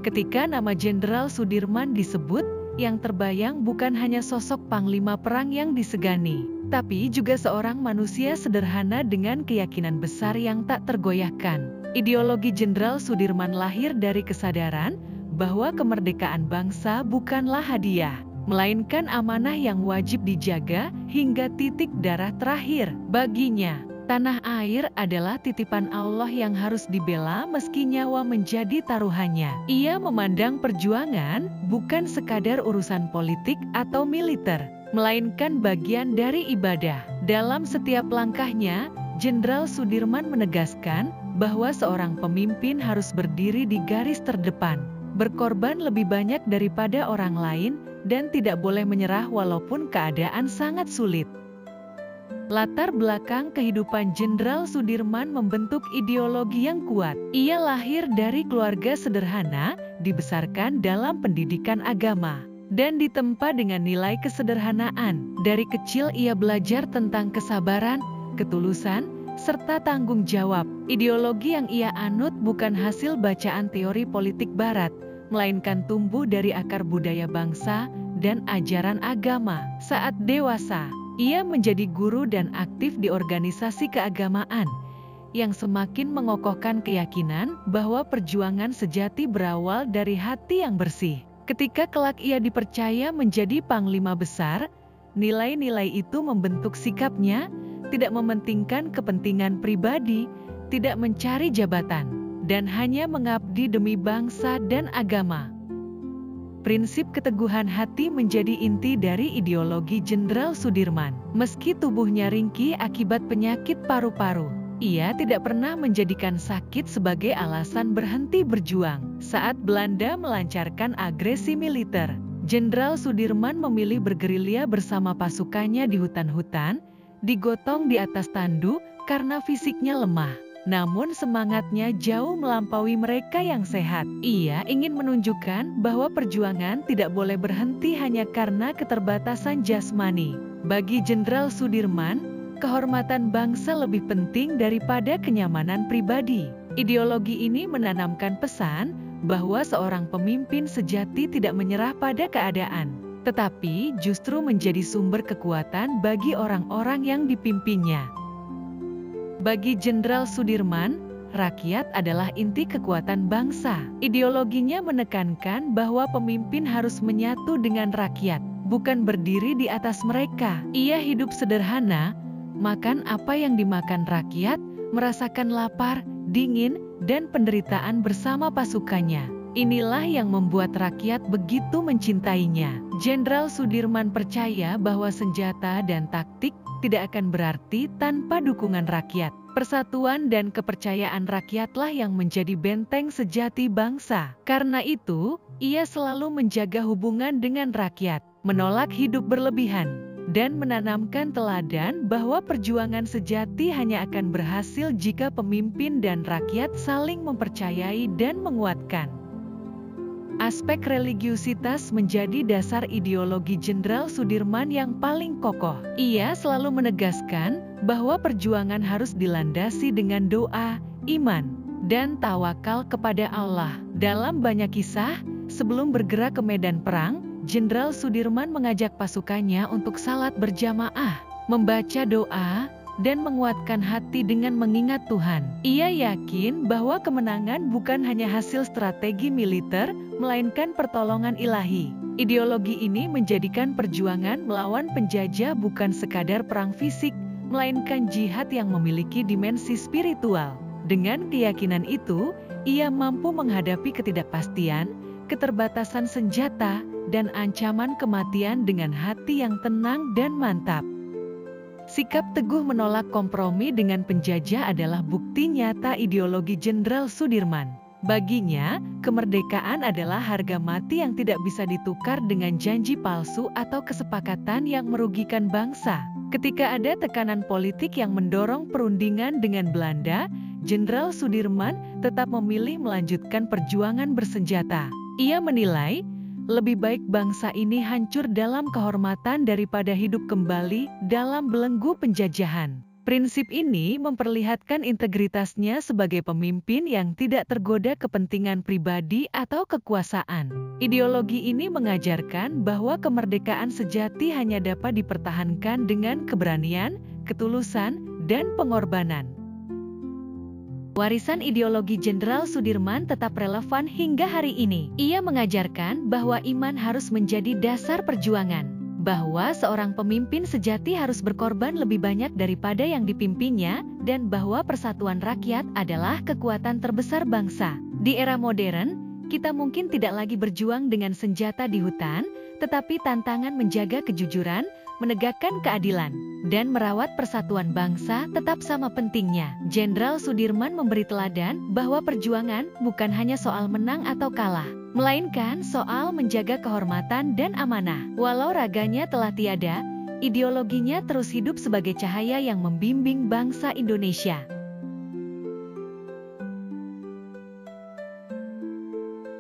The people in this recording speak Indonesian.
Ketika nama Jenderal Sudirman disebut, yang terbayang bukan hanya sosok panglima perang yang disegani, tapi juga seorang manusia sederhana dengan keyakinan besar yang tak tergoyahkan. Ideologi Jenderal Sudirman lahir dari kesadaran bahwa kemerdekaan bangsa bukanlah hadiah, melainkan amanah yang wajib dijaga hingga titik darah terakhir. Baginya, tanah air adalah titipan Allah yang harus dibela meski nyawa menjadi taruhannya. Ia memandang perjuangan bukan sekadar urusan politik atau militer, melainkan bagian dari ibadah. Dalam setiap langkahnya, Jenderal Sudirman menegaskan bahwa seorang pemimpin harus berdiri di garis terdepan, berkorban lebih banyak daripada orang lain, dan tidak boleh menyerah walaupun keadaan sangat sulit. Latar belakang kehidupan Jenderal Sudirman membentuk ideologi yang kuat. Ia lahir dari keluarga sederhana, dibesarkan dalam pendidikan agama, dan ditempa dengan nilai kesederhanaan. Dari kecil ia belajar tentang kesabaran, ketulusan, serta tanggung jawab. Ideologi yang ia anut bukan hasil bacaan teori politik barat, melainkan tumbuh dari akar budaya bangsa dan ajaran agama. Saat dewasa, ia menjadi guru dan aktif di organisasi keagamaan, yang semakin mengokohkan keyakinan bahwa perjuangan sejati berawal dari hati yang bersih. Ketika kelak ia dipercaya menjadi panglima besar, nilai-nilai itu membentuk sikapnya, tidak mementingkan kepentingan pribadi, tidak mencari jabatan, dan hanya mengabdi demi bangsa dan agama. Prinsip keteguhan hati menjadi inti dari ideologi Jenderal Sudirman. Meski tubuhnya ringkih akibat penyakit paru-paru, ia tidak pernah menjadikan sakit sebagai alasan berhenti berjuang. Saat Belanda melancarkan agresi militer, Jenderal Sudirman memilih bergerilya bersama pasukannya di hutan-hutan, digotong di atas tandu karena fisiknya lemah. Namun semangatnya jauh melampaui mereka yang sehat. Ia ingin menunjukkan bahwa perjuangan tidak boleh berhenti hanya karena keterbatasan jasmani. Bagi Jenderal Sudirman, kehormatan bangsa lebih penting daripada kenyamanan pribadi. Ideologi ini menanamkan pesan bahwa seorang pemimpin sejati tidak menyerah pada keadaan, tetapi justru menjadi sumber kekuatan bagi orang-orang yang dipimpinnya. Bagi Jenderal Sudirman, rakyat adalah inti kekuatan bangsa. Ideologinya menekankan bahwa pemimpin harus menyatu dengan rakyat, bukan berdiri di atas mereka. Ia hidup sederhana, makan apa yang dimakan rakyat, merasakan lapar, dingin, dan penderitaan bersama pasukannya. Inilah yang membuat rakyat begitu mencintainya. Jenderal Sudirman percaya bahwa senjata dan taktik tidak akan berarti tanpa dukungan rakyat. Persatuan dan kepercayaan rakyatlah yang menjadi benteng sejati bangsa. Karena itu, ia selalu menjaga hubungan dengan rakyat, menolak hidup berlebihan, dan menanamkan teladan bahwa perjuangan sejati hanya akan berhasil jika pemimpin dan rakyat saling mempercayai dan menguatkan. Aspek religiusitas menjadi dasar ideologi Jenderal Sudirman yang paling kokoh. Ia selalu menegaskan bahwa perjuangan harus dilandasi dengan doa, iman, dan tawakal kepada Allah. Dalam banyak kisah, sebelum bergerak ke medan perang, Jenderal Sudirman mengajak pasukannya untuk salat berjamaah, membaca doa, dan menguatkan hati dengan mengingat Tuhan. Ia yakin bahwa kemenangan bukan hanya hasil strategi militer, melainkan pertolongan ilahi. Ideologi ini menjadikan perjuangan melawan penjajah bukan sekadar perang fisik, melainkan jihad yang memiliki dimensi spiritual. Dengan keyakinan itu, ia mampu menghadapi ketidakpastian, keterbatasan senjata, dan ancaman kematian dengan hati yang tenang dan mantap. Sikap teguh menolak kompromi dengan penjajah adalah bukti nyata ideologi Jenderal Sudirman. Baginya, kemerdekaan adalah harga mati yang tidak bisa ditukar dengan janji palsu atau kesepakatan yang merugikan bangsa. Ketika ada tekanan politik yang mendorong perundingan dengan Belanda, Jenderal Sudirman tetap memilih melanjutkan perjuangan bersenjata. Ia menilai, lebih baik bangsa ini hancur dalam kehormatan daripada hidup kembali dalam belenggu penjajahan. Prinsip ini memperlihatkan integritasnya sebagai pemimpin yang tidak tergoda kepentingan pribadi atau kekuasaan. Ideologi ini mengajarkan bahwa kemerdekaan sejati hanya dapat dipertahankan dengan keberanian, ketulusan, dan pengorbanan. Warisan ideologi Jenderal Sudirman tetap relevan hingga hari ini. Ia mengajarkan bahwa iman harus menjadi dasar perjuangan, bahwa seorang pemimpin sejati harus berkorban lebih banyak daripada yang dipimpinnya, dan bahwa persatuan rakyat adalah kekuatan terbesar bangsa. Di era modern, kita mungkin tidak lagi berjuang dengan senjata di hutan, tetapi tantangan menjaga kejujuran, menegakkan keadilan, dan merawat persatuan bangsa tetap sama pentingnya. Jenderal Sudirman memberi teladan bahwa perjuangan bukan hanya soal menang atau kalah, melainkan soal menjaga kehormatan dan amanah. Walau raganya telah tiada, ideologinya terus hidup sebagai cahaya yang membimbing bangsa Indonesia.